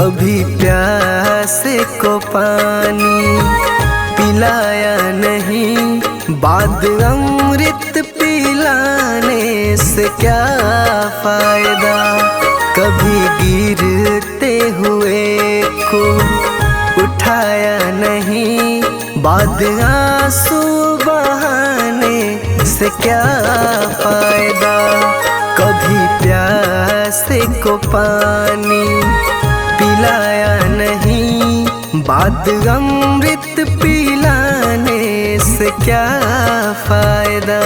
कभी प्यासे को पानी पिलाया नहीं, बाद अमृत पिलाने से क्या फायदा। कभी गिरते हुए को उठाया नहीं, बाद आंसू बहाने से क्या फायदा। कभी प्यासे को पानी पिलाया नहीं, बाद अमृत पिलाने से क्या फायदा।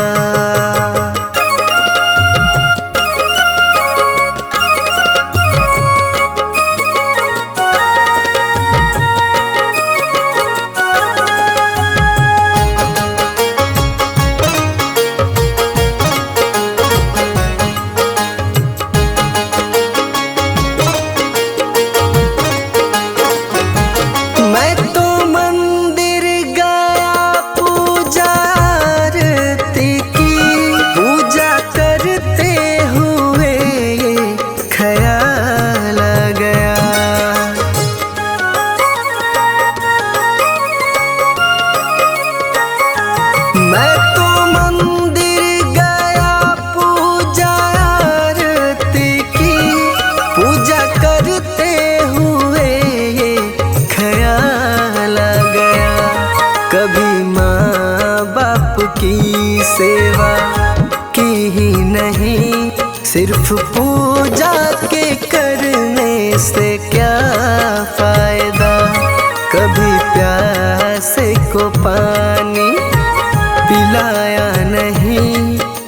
मैं तो मंदिर गया पूजा आरती की, पूजा करते हुए ये ख्याल आ गया। कभी माँ बाप की सेवा की ही नहीं, सिर्फ पूजा के करने से क्या फायदा। कभी प्यासे को पानी पिलाया नहीं,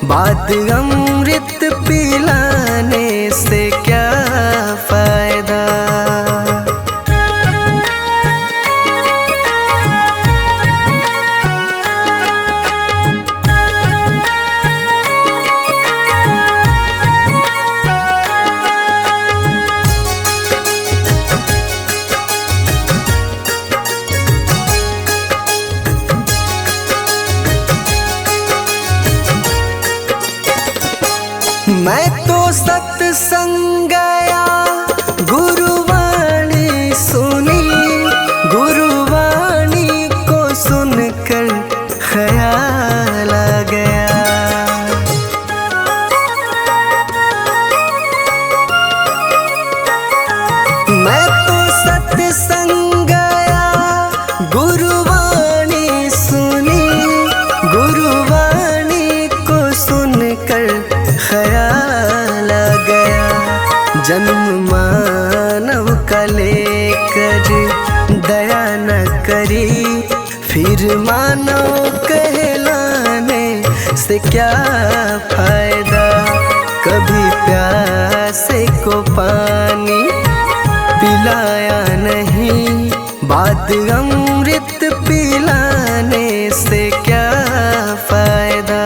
बाद अमृत पिलाने से क्या फायदा। मैं तो सत्संग गया, गुरुवाणी सुनी, गुरुवाणी को सुनकर ख्याल आ गया। मैं तो सत्संग गया, गुरुवाणी सुनी, गुरुवाणी को सुनकर ख्याल आ गया। जन्म मानव का लेकर दया न करी, फिर मानव कहलाने से क्या फायदा। कभी प्यासे को पानी पिलाया नहीं, बाद अमृत पिलाने से क्या फायदा।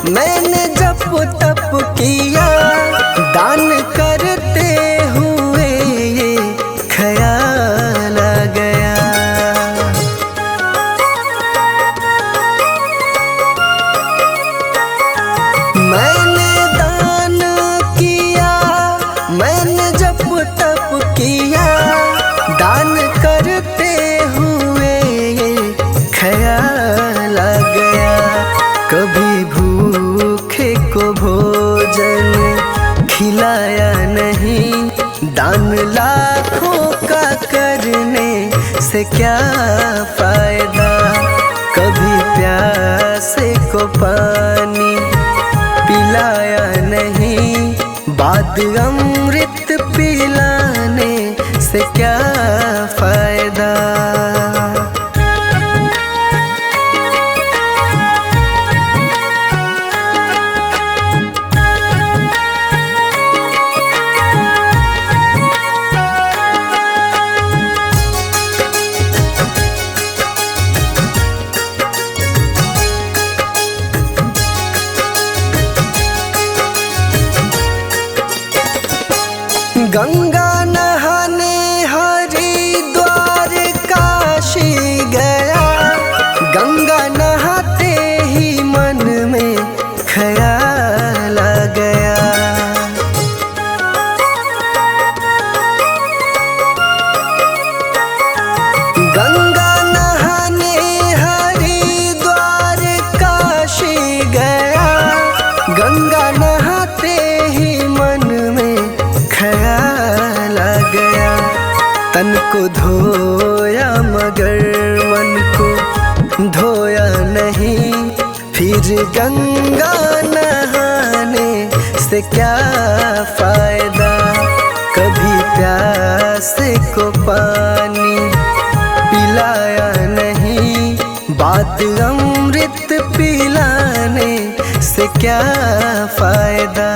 मैंने जप तप किया, दान करते हुए ये ख्याल आ गया। मैंने दान किया, मैंने जप तप किया, दान करते हुए ये ख्याल आ गया। कभी भूखे को भोजन खिलाया नहीं, दान लाखों का करने से क्या फायदा। कभी प्यासे को पानी पिलाया नहीं, बाद अमृत पिलाने से क्या फायदा। गंगा नहाने हरिद्वार काशी गया, गंगा नहाते ही मन में ख्याल आ गया। गंगा नहाने हरिद्वार काशी गया, गंगा नहाते ही मन में ख्याल आ गया। तन को धोया मगर मन को धोया नहीं, फिर गंगा नहाने से क्या फायदा। कभी प्यासे को पानी पिलाया नहीं, बात अमृत पिलाने से क्या फायदा।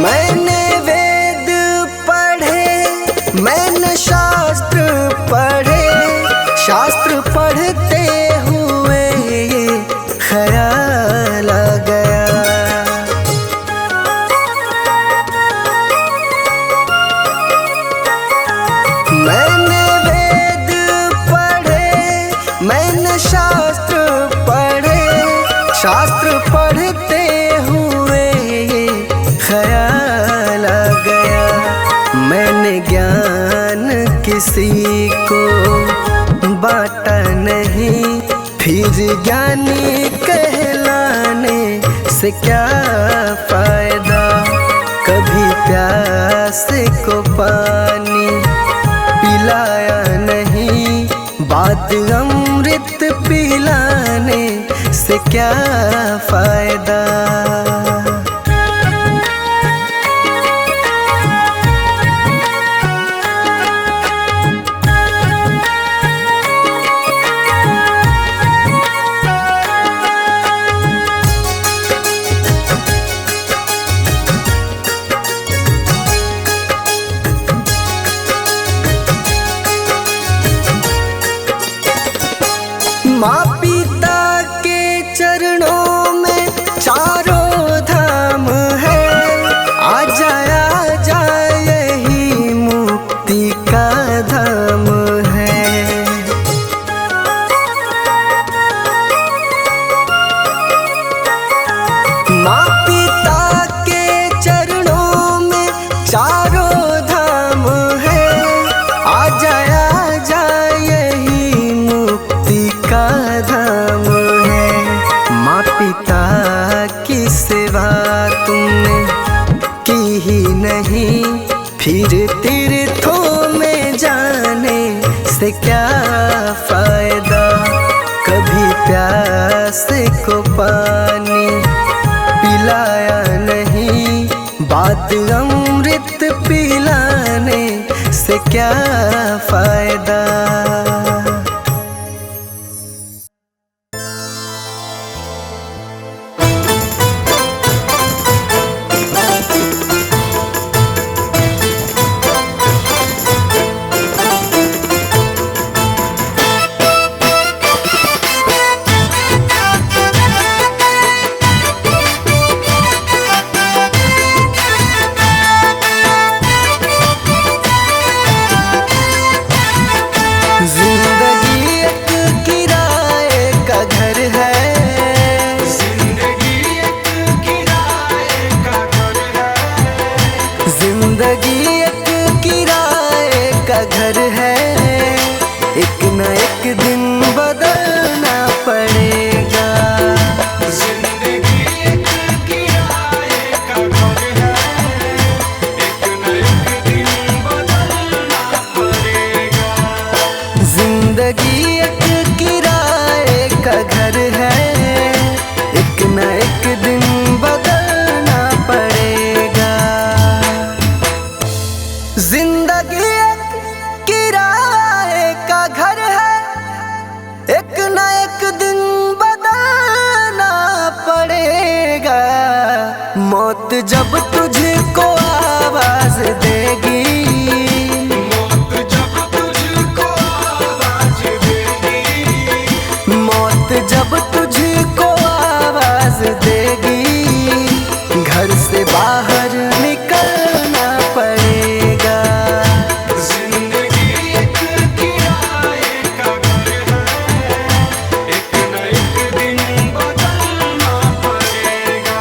मैंने वेद पढ़े, मैंने शास्त्र पढ़े, शास्त्र पढ़ते हुए ये ख्याल आ गया। मैंने वेद पढ़े, मैंने शास्त्र पढ़े, शास्त्र पढ़ते हुए ये ख्याल आ गया। मैंने ज्ञान किसी को बांटा नहीं, फिर ज्ञानी कहलाने से क्या फायदा। कभी प्यासे को पानी पिलाया नहीं, बात अमृत पिलाने से क्या फायदा। माँ पिता के चरणों में चारों धाम है, आ जा यही मुक्ति का धाम है। माँ पिता के चरणों में चारों धाम है, आ जा यही मुक्ति का धाम है। माँ पिता की सेवा तुमने की ही नहीं, फिर तीर्थों में जाने से क्या फायदा। कभी प्यासे को पानी पिलाया नहीं, बात अमृत पिलाने से क्या फायदा। जिंदगी एक किराया मौत जब तुझको आवाज देगी, मौत जब तुझको आवाज देगी, मौत जब तुझको आवाज देगी, घर से बाहर निकलना पड़ेगा। जिंदगी एक किराए का घर है, एक न एक दिन बदलना पड़ेगा।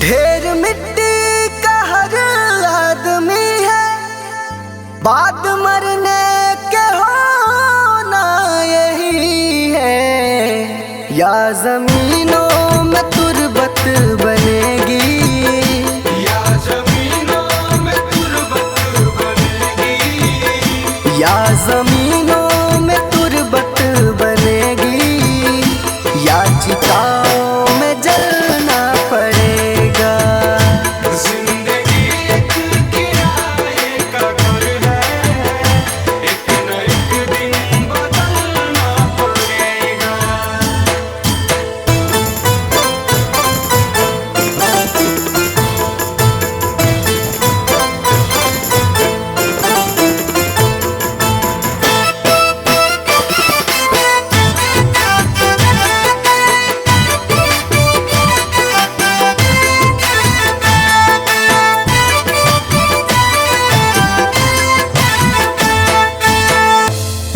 ढेर मिट्टी का हर आदमी है, बाद मरने के होना यही है। या जमीनों में तुर्बत बनेगी, या जमीनों में तुर्बत बनेगी, या जमीनों में तुर्बत बनेगी, या चिताओं में जलना पड़ेगा। जिंदगी एक किराए का घर है, एक न एक दिन बदलना पड़ेगा।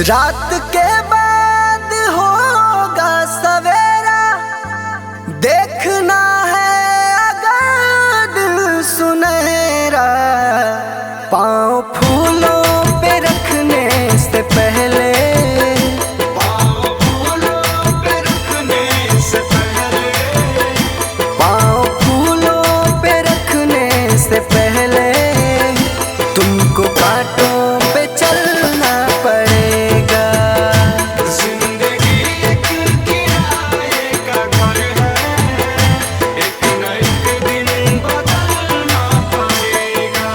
रात के बाद होगा सवेरा, देखना है अगर दिल सुनहरा। पाँव फूलों पे रखने से पहले, पाँव फूलों पे रखने से पहले, पाँव फूलों पे रखने से पहले, तुमको कांटों पे चलना पड़ेगा। जिंदगी एक किराए का घर है, एक न एक दिन बदलना पड़ेगा।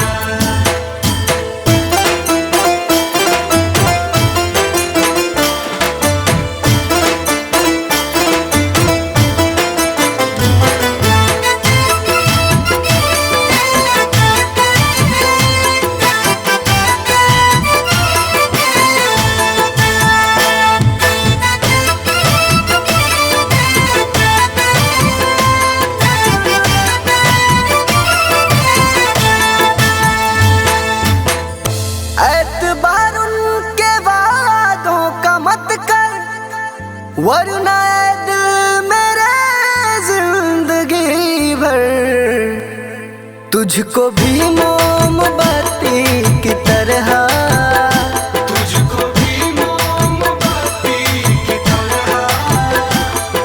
एतबार उनके वादों का मत कर, वरना ऐ दिल मेरे जिंदगी भर तुझको भी मोमबत्ती की तरह, तुझको भी मोमबत्ती की तरह,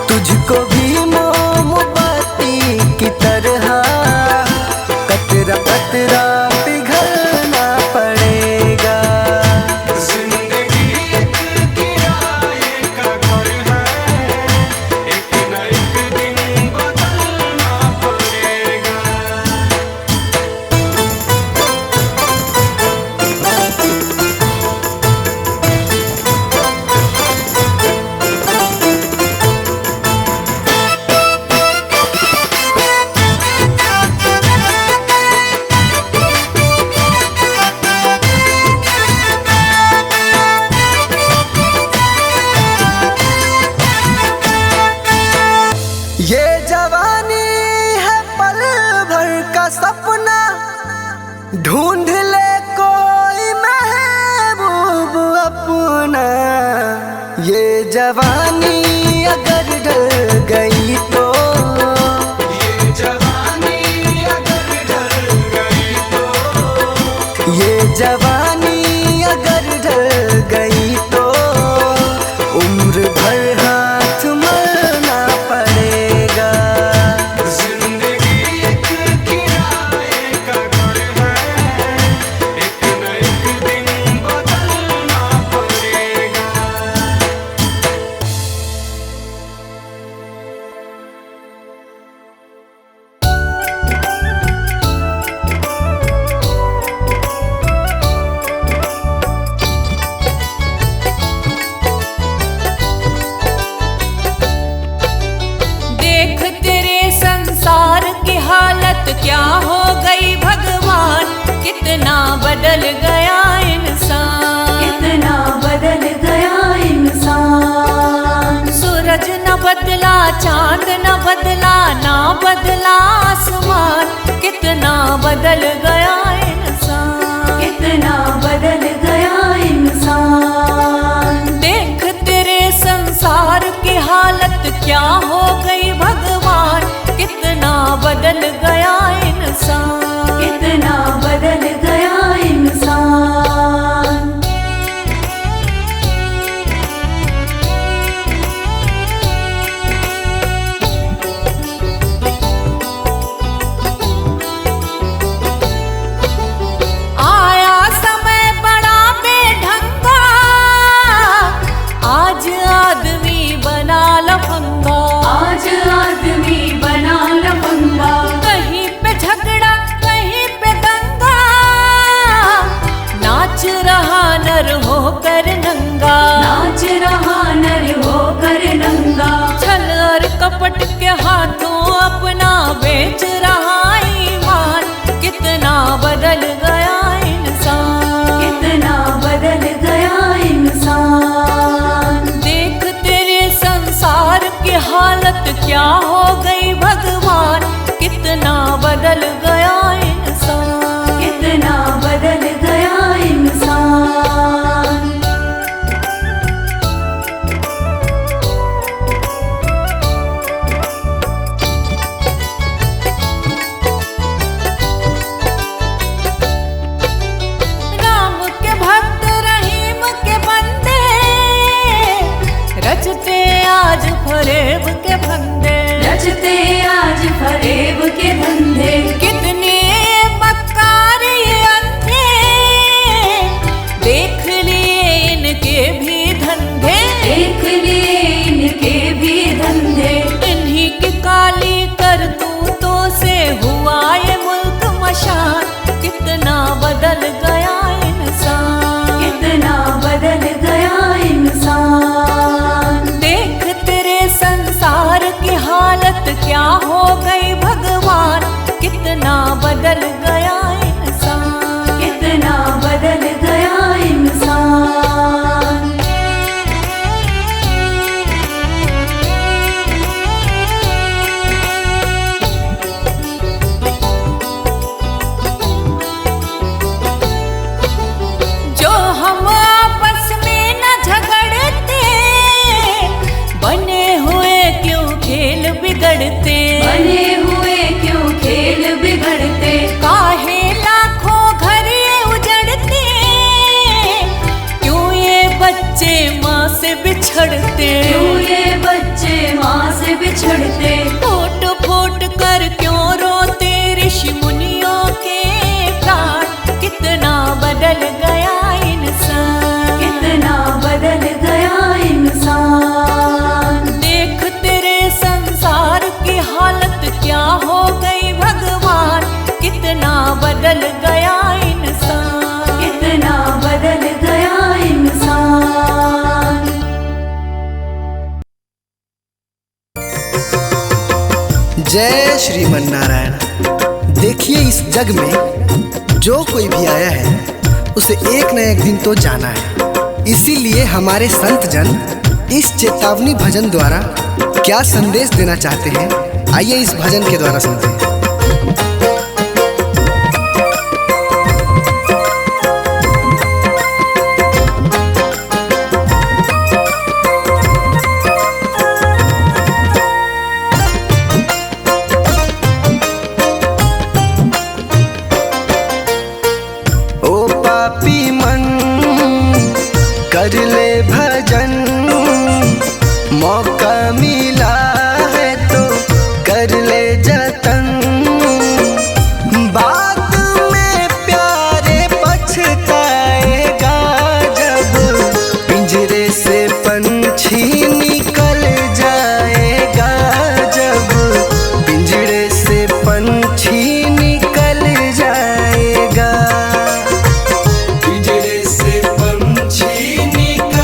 तुझको भी मोमबत्ती की तरह, कतरा कतरा पिघलना पड़ेगा। जिंदगी एक किराए का घर है, एक न एक दिन बदलना पड़ेगा। ये जवानी है पल भर का सपना, ढूंढ ले कोई महबूब अपना। ये जवानी अगर ढल गई तो, ये जवानी अगर ढल गई तो, ये जवानी अगर ढल गई तो, उम्र भर हाथ मलना पड़ेगा। जिंदगी चांद न बदला ना बदला आसमान, कितना बदल गया इंसान, कितना बदल गया इंसान। देख तेरे संसार की हालत क्या हो गई भगवान, कितना बदल गया इंसान, कितना बदल गया इंसान। आया समय बड़ा बेढंगा, आज आदमी बना लफंगा, आज आदमी बना लफंगा। कहीं पे झगड़ा कहीं पे दंगा, नाच रहा नर होकर नंगा, नाच रहा नर होकर नंगा। छल और कपट के हाथों अपना बेच रहा ईमान, कितना बदल गया इंसान, कितना बदल गया इंसान। देख तेरे संसार की हालत क्या हो गई भगवान, कितना बदल गया इंसान, कितना बदल गया इंसान। राम के भक्त रहीम के बंदे, रचते आज फरेब के फंदे, रचते आज फरेब के धंधे। कितने मक्कार ये अंधे, देख लिए इनके भी धंधे, देख लिए इनके भी धंधे। इन्हीं की काली करतूतों से हुआ ये मुल्क मशान, कितना बदल गया इंसान, कितना बदल गया इंसान। देख तेरे संसार की हालत क्या हो गई भगवान, कितना बदल गया इंसान, कितना बदल गया इंसान। जो हम आपस में न झगड़ते, बने हुए क्यों खेल बिगड़ते, बने हुए क्यों खेल बिगड़ते। काहे लाखों घर ये उजड़ते, क्यों ये बच्चे माँ से बिछड़ते, क्यों ये बच्चे माँ से बिछड़ते। फूट फूट कर क्यों रोते ऋषि मुनियों के प्राण, कितना बदल गया इंसान, कितना बदल गया इंसान। देख तेरे संसार की हालत क्या हो गई भगवान, कितना बदल गया इंसान, कितना बदल गया इंसान। जय श्रीमन नारायण। देखिए इस जग में जो कोई भी आया है उसे एक न एक दिन तो जाना है। इसीलिए हमारे संत जन इस चेतावनी भजन द्वारा क्या संदेश देना चाहते हैं, आइए इस भजन के द्वारा सुनते हैं। कर ले भजन, मौका मिला है तो कर ले जतन। बाद में प्यारे पछताएगा जब पिंजरे से पंछी निकल जाएगा, जब पिंजरे से पंछी निकल जाएगा। पिंजरे से पंछी निकल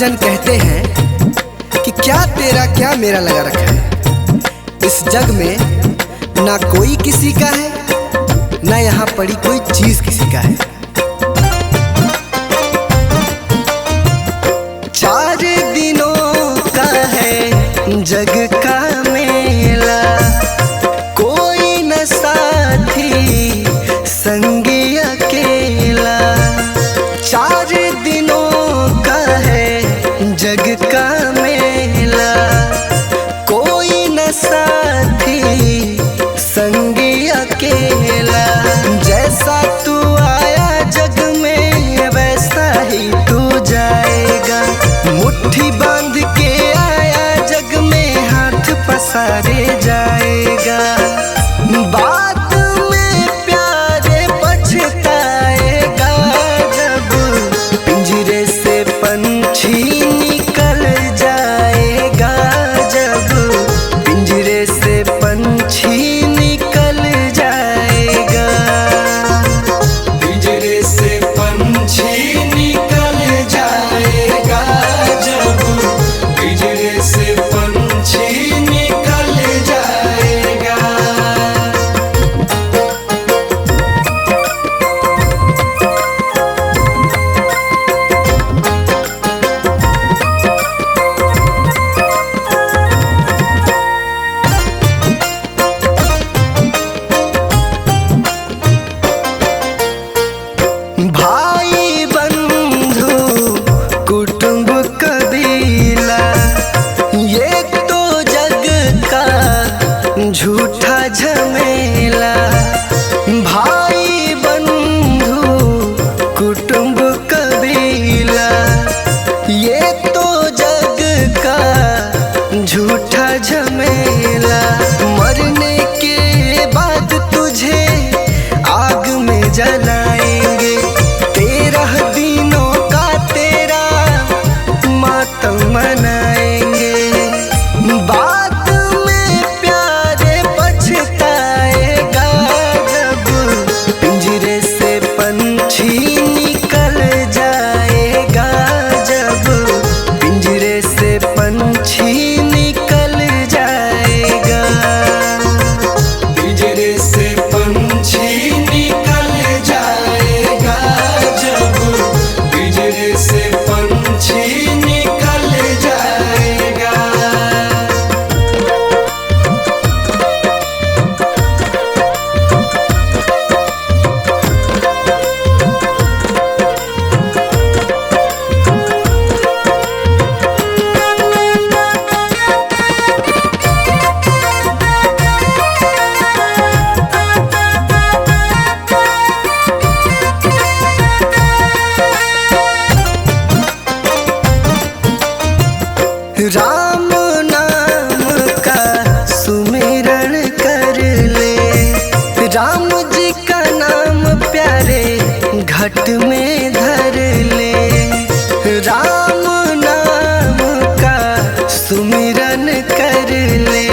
जन कहते हैं कि क्या तेरा क्या मेरा लगा रखा है। इस जग में ना कोई किसी का है, ना यहाँ पड़ी कोई चीज किसी का है। 4 दिनों का है जग का मेला, कोई न साथी संगी अकेला। 4 दिनों का है जग का मेला, कोई न साथी संगी अकेला। जैसा तू आया जग में वैसा ही तू जाएगा, मुट्ठी बांध के आया जग में हाथ पसारे जाएगा। बात में प्यारे पछताएगा, जब पिंजरे से पंछी निकल जाएगा, जब पिंजरे से पंछी निकल जाएगा। पिंजरे से पंछी निकल जाएगा, जब पिंजरे से पंछी निकल जाएगा। भाई बंधु कुटुंब कबीला, ये तो जग का झूठा झमेला। भाई बंधु कुटुंब कबीला, ये तो जग का झूठा झमेला। मरने के बाद तुझे आग में जलाएंगे, 13 दिनों का तेरा मातम मनाएंगे। बाद में प्यारे पछताएगा, जब पिंजरे से पंछी निकल जाएगा, जब पिंजरे से पंछी निकल जाएगा। पिंजरे से पंछी निकल जाएगा, जब पिंजरे से पंछी निकल जाएगा। राम नाम का सुमिरन कर ले, राम जी का नाम प्यारे घट में धर ले। राम नाम का सुमिरन कर ले,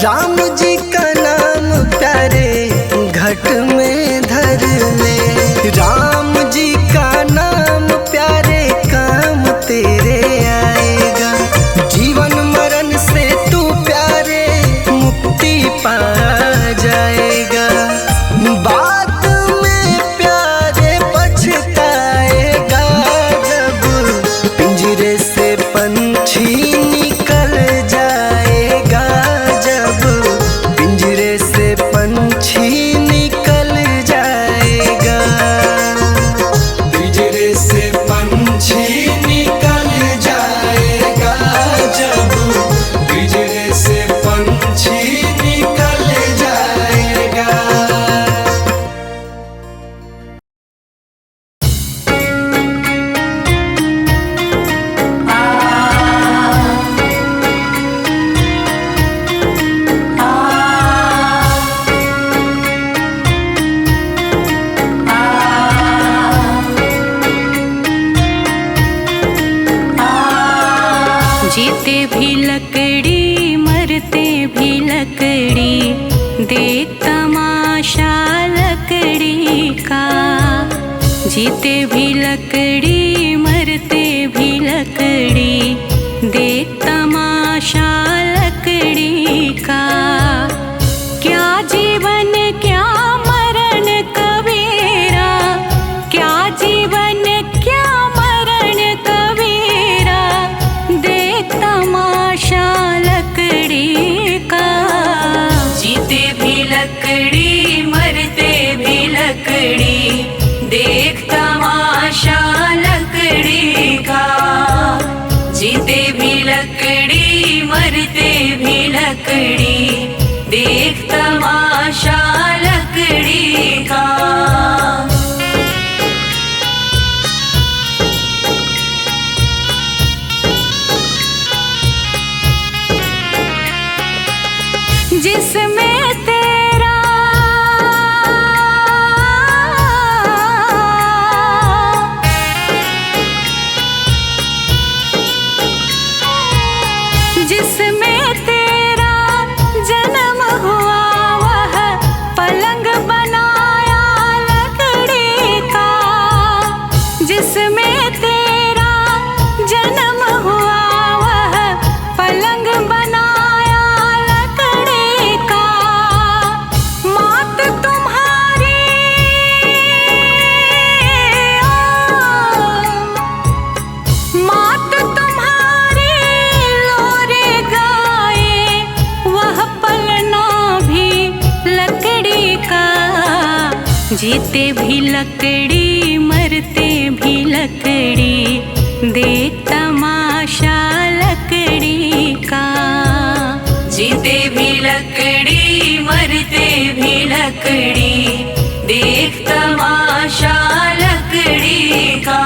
राम जी का नाम प्यारे घट में धर ले। राम जी का नाम प्यारे काम तेरे आएगा, जीवन मरण से तू प्यारे मुक्ति पा जाएगा। बाद में प्यारे पछताएगा, जब पिंजरे से पंछी निकल जाएगा, जब पिंजरे से पंछी निकल जाएगा। पिंजरे से पंछी निकल जाएगा, जब पिंजरे से पंछी निकल जाएगा। जीते भी लकड़ी मरते भी लकड़ी, देख तमाशा लकड़ी का। जीते भी लकड़ी मरते भी लकड़ी, लकड़ी, देख तमाशा लकड़ी का। जिसमें तेरा जन्म हुआ वह पलंग बनाया लकड़ी का। जिसमें तेरा जन्म हुआ वह पलंग बनाया लकड़ी का। मात तुम्हारी मात तुम्हारी लोरे गाए, वह पलना भी लकड़ी का। जीते भी लकड़ी मरते भी लकड़ी, देख तमाशा लकड़ी का। जीते भी लकड़ी मरते भी लकड़ी, देख तमाशा लकड़ी का।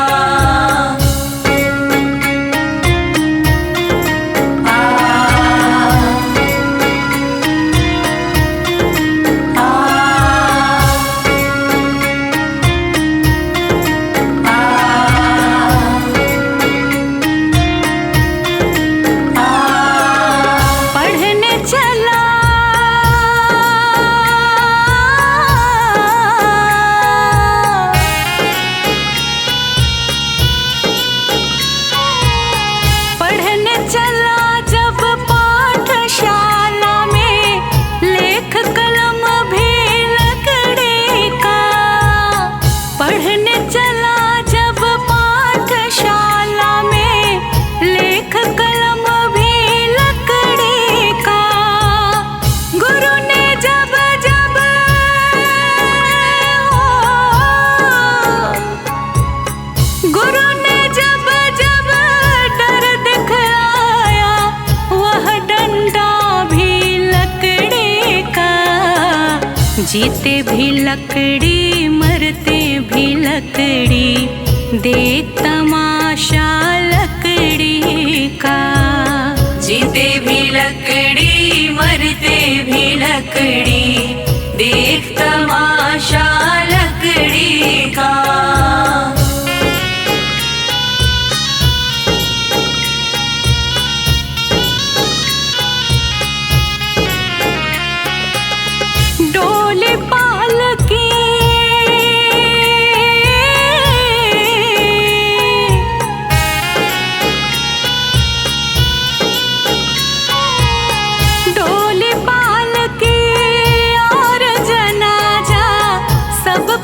जीते भी लकड़ी मरते भी लकड़ी, देख तमाशा लकड़ी का। जीते भी लकड़ी मरते भी लकड़ी, देख तमाशा लकड़ी का।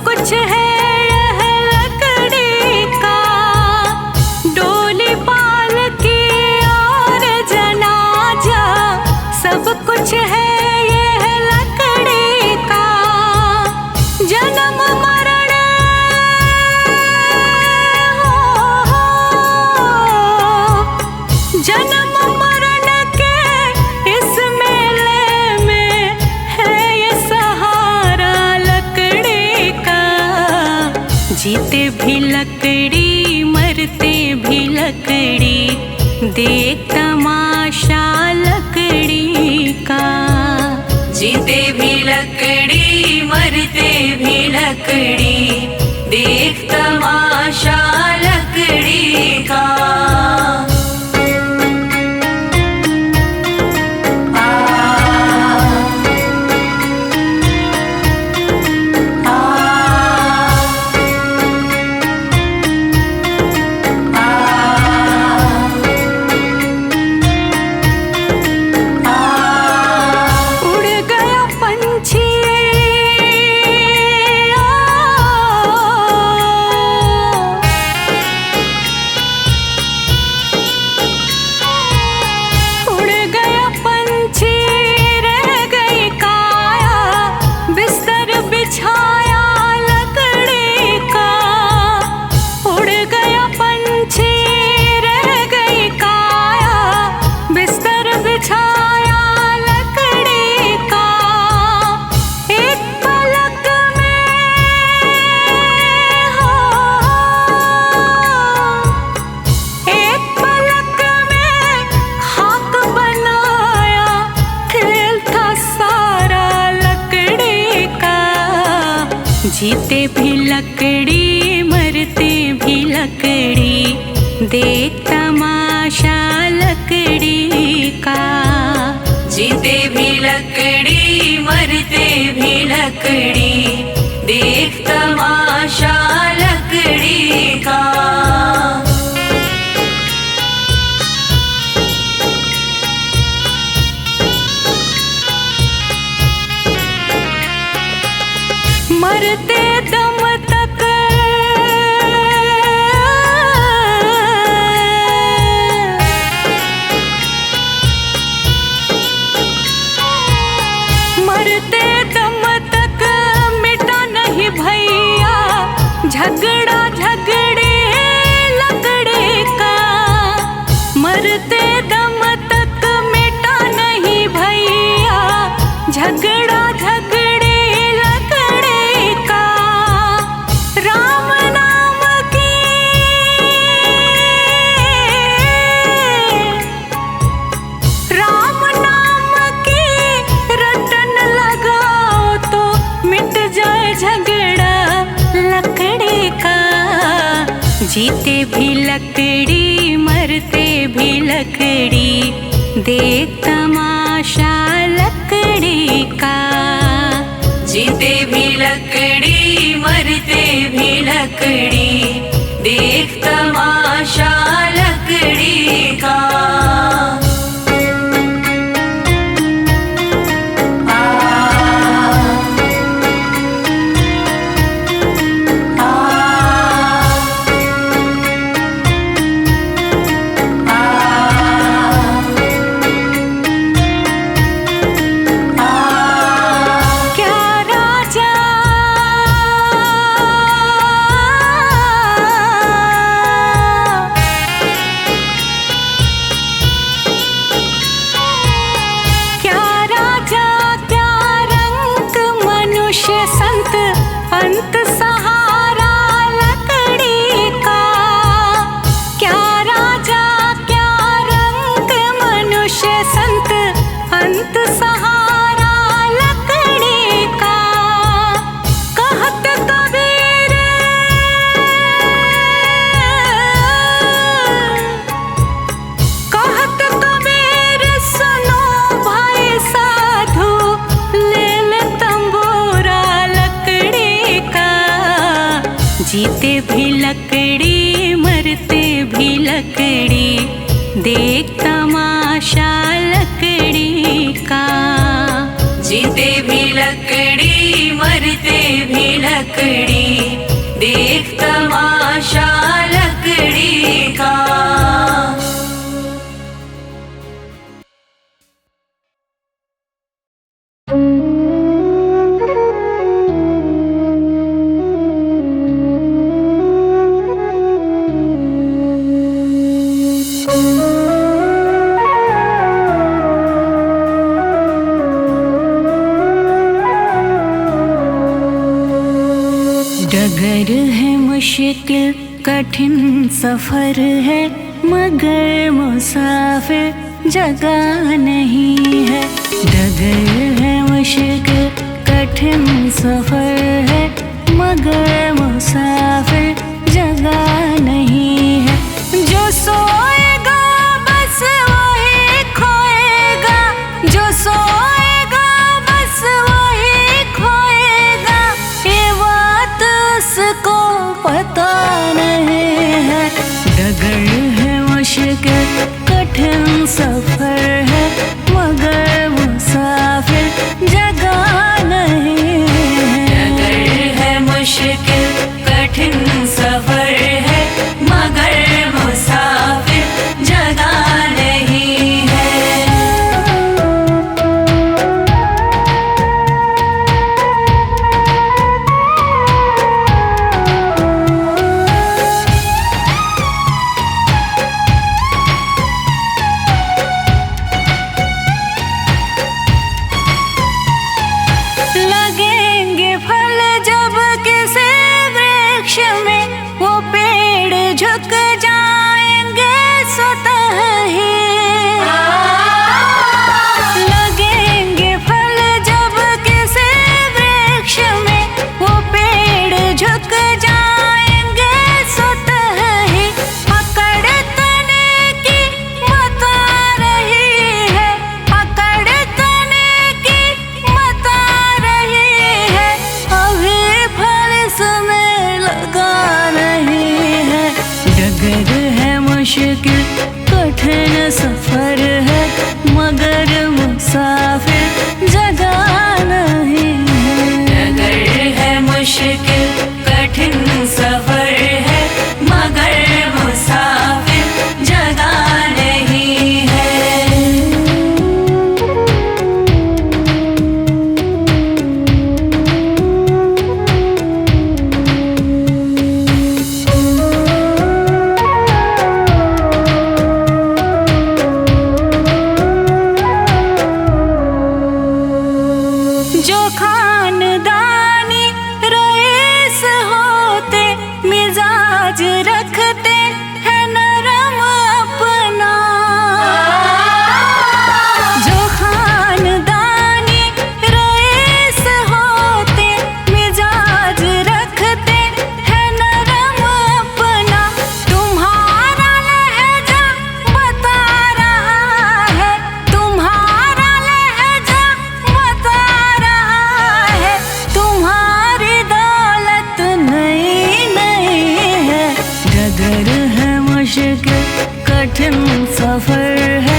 कुछ है यह लकड़ी का। डोली पालकी और जनाजा, सब कुछ है यह लकड़ी का। जन्म मरण जन्म मरण के इस मेले में है ये सहारा लकड़ी का। जीते भी लकड़ी मरते भी लकड़ी, देख तमाशा लकड़ी का। जीते भी लकड़ी मरते भी लकड़ी, देख तमाशा लकड़ी का। जीते भी लकड़ी मरते भी लकड़ी, देख तमाशा लकड़ी का। जीते भी लकड़ी मरते भी लकड़ी, देख तमाशा लकड़ी का। मरते दम तक मरते दम तक मिटा नहीं भैया झगड़ा झगड़े लकड़े का। मरते दम तक मिटा नहीं भैया झगड़ा झगड़े लकड़े का। राम नाम की राम नाम की रटन लगाओ तो मिट जाए झगड़ा लकड़े का। जीते भी लकड़ी मरते भी लकड़ी, देख तमाशा लकड़ी का। जीते भी लकड़ी मरते भी लकड़ी, देख तमाशा लकड़ी का। अंत सहारा लकड़ी का। क्या राजा क्या रंग मनुष्य संत, अंत सहारा लकड़ी का। कहत कबीर कहत कबीर सुनो भाई साधु, ले ले तंबूरा लकड़ी का। जीते भी लकड़ी मरते भी लकड़ी, देख तमाशा लकड़ी का। जीते भी लकड़ी मरते भी लकड़ी, देख तमाशा लकड़ी का। डगर है मुश्किल कठिन सफर है, मगर मुसाफिर जगह नहीं है। डगर है मुश्किल कठिन सफर है, मगर मुसाफिर जगह नहीं है। जो सोएगा बस वही खोएगा, जो सोएगा बस वही खोएगा, ये बात उसको पता नहीं है। डगर है मुश्किल कठिन सफर है, मगर मुसाफिर जो खानदानी रईस होते मिजाज रखते हैं नरम अपना। जो खानदानी रईस होते मिजाज रखते हैं नरम अपना। तुम्हारा लहजा बता रहा है, तुम्हारा लहजा बता रहा है, तुम्हारी दौलत नई नई है। डगर है मुश्किल कठिन सफर है,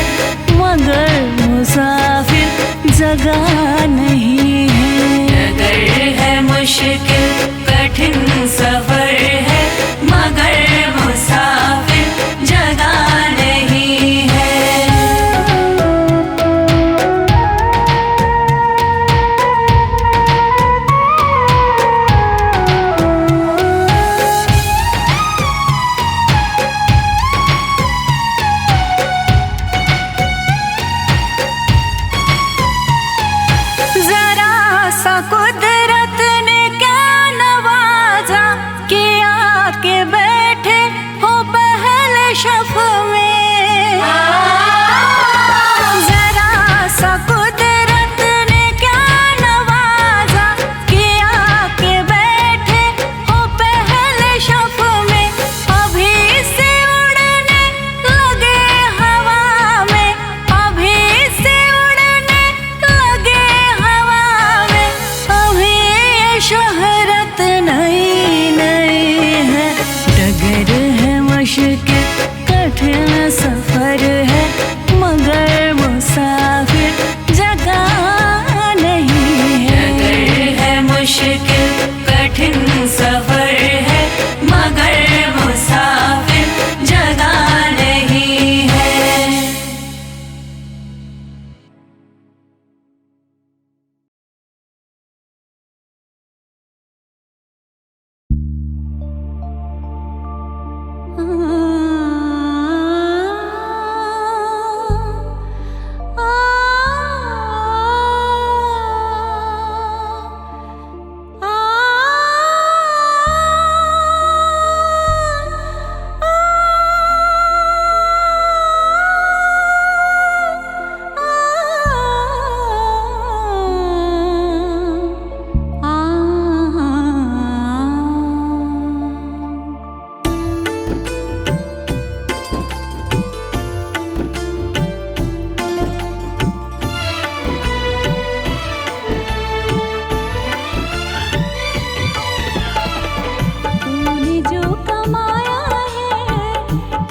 मगर मुसाफिर जगह नहीं है। डगर है मुश्किल कठिन सफर है, मगर मुसाफिर जगह नहीं है। जरा सा कुदरत ने क्या नवाजा कि आके बैठे हो पहले शफ में। जरा सा कुदरत ने क्या नवाजा कि आके बैठे हो पहले शफ में। अभी से उड़ने लगे हवा में, अभी से उड़ने लगे हवा में। अभी ये शोहरत नई नई है। डगर है मुश्किल कठिन सफर है, मगर मुसाफिर जगह नहीं है। डगर है मुश्किल कठिन सफर है, मगर मुसाफिर जगह नहीं है। तूने जो कमाया है,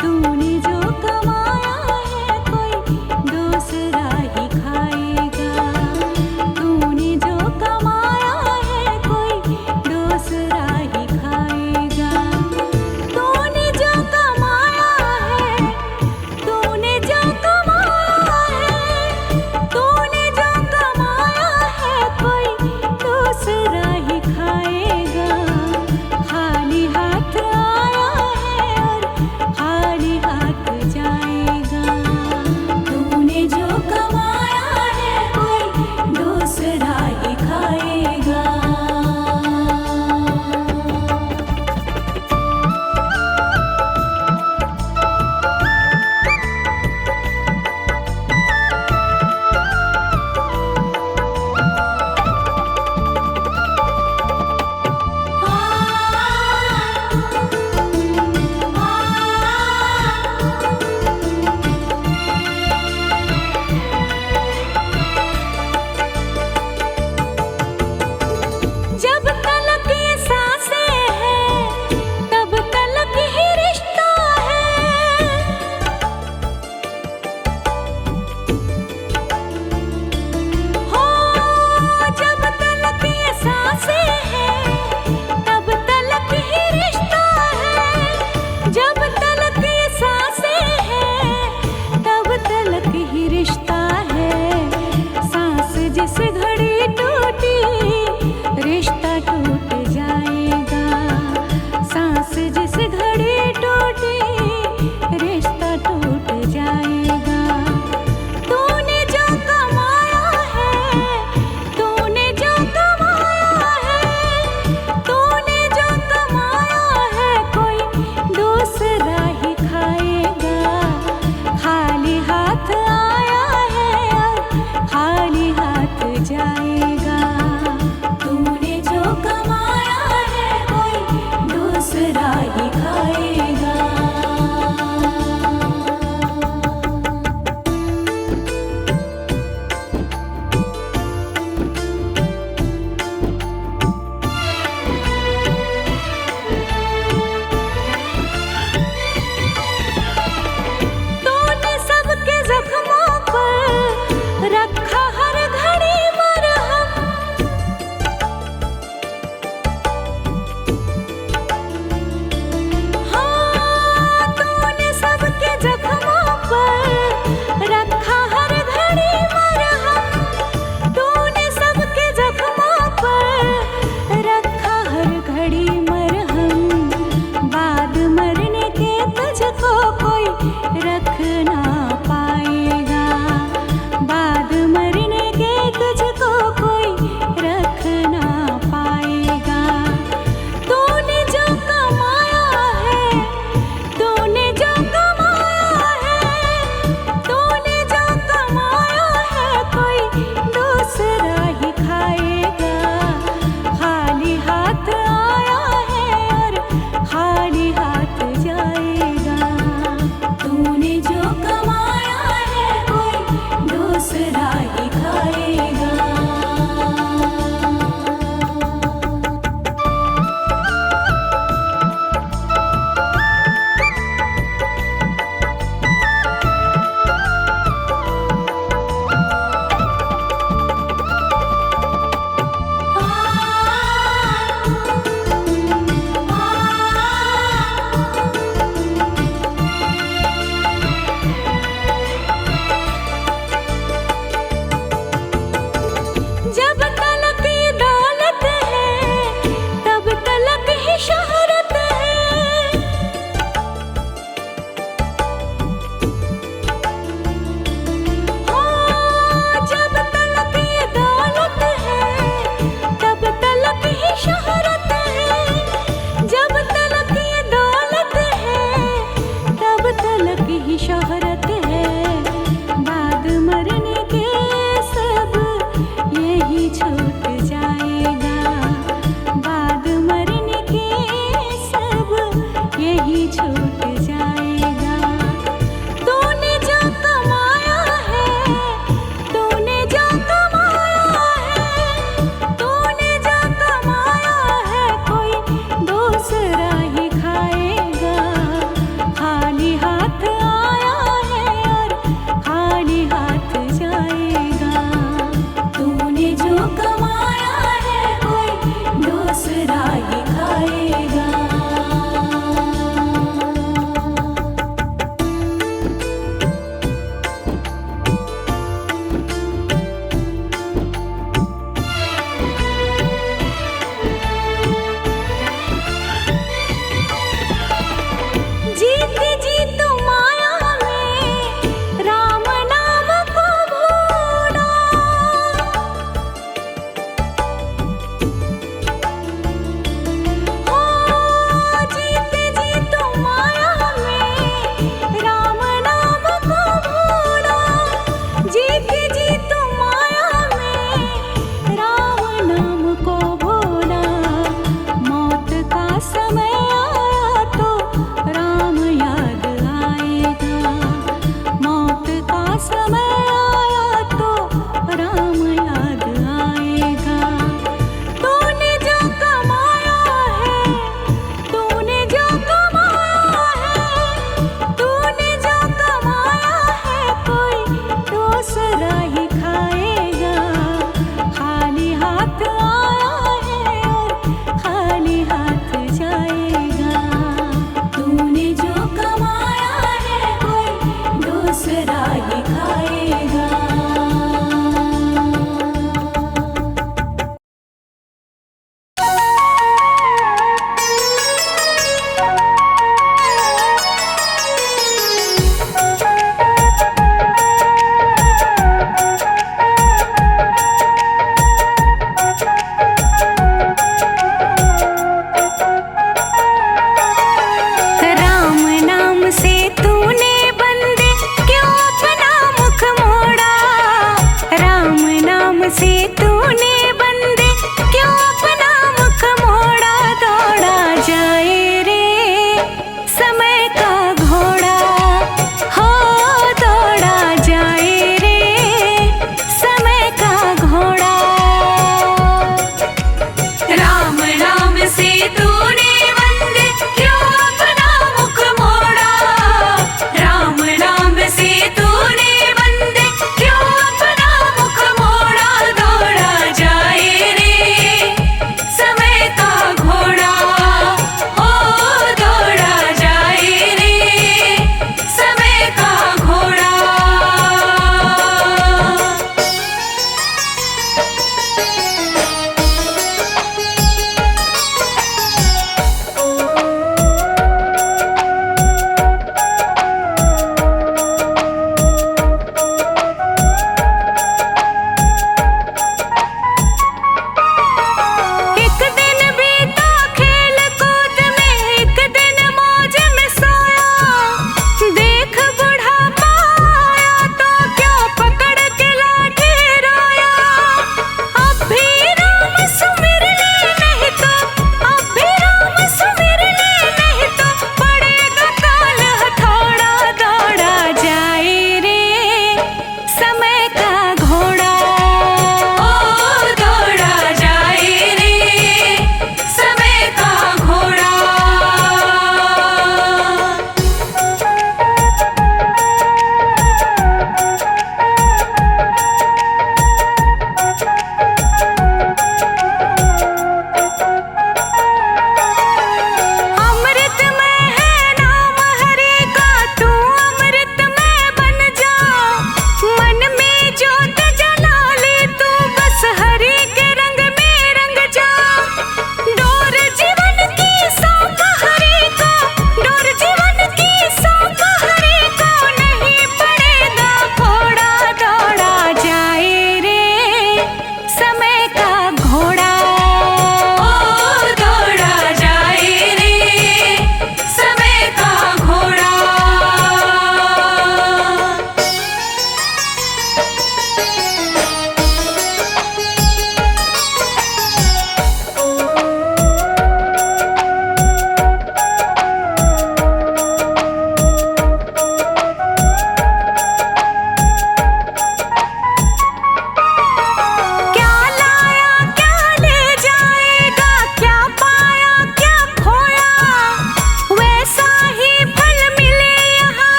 तूने जो कमाया है, कोई दूसरा ही खाएगा। तूने जो कमाया है, कोई दूसरा ही खाएगा। तूने जो कमाया है, तूने जो कमाया है, तूने जो कमाया है, कोई दूसरा ही खाएगा। खाली हाथ आया है और खाली हाथ जाएगा। तूने जो कमाया है, कोई दूसरा ही खाएगा। जब तलक ये सांसें हैं, तब तलक ही रिश्ता है। हो जब तलक ये सांसें हैं, तब तलक ही रिश्ता है। जब तलक ये सांसें हैं, तब तलक ही रिश्ता है। सांस जिस घड़ी टूटी, रिश्ता टूट जाएगा। सांस जिस घड़ी टूटी, रिश्ता टूट जाएगा। तूने जो कमाया है, तूने जो छूट जाएगा, बाद मरने के सब यही छूट जाएगा। तूने जो कमाया है, तूने जो कमाया है, तूने जो कमाया है, कोई दूसरा ही खाएगा। खाली हाथ आया है और खाली हाथ जाएगा। तूने जो कमाया है, कोई दूसरा ही खाएगा। जीत जीत माया में राम नाम को भूला। हो जीत जीत माया में राम नाम को भूला। जीत जीत माया में राम नाम को भूला। मौत का समय आया तो राम याद आएगा। मौत का समय आया तो राम याद आएगा। तूने जो कमाया है, तूने जो कमाया है, तूने जो कमाया है, कोई दूसरा ही खाएगा। खाली हाथ आया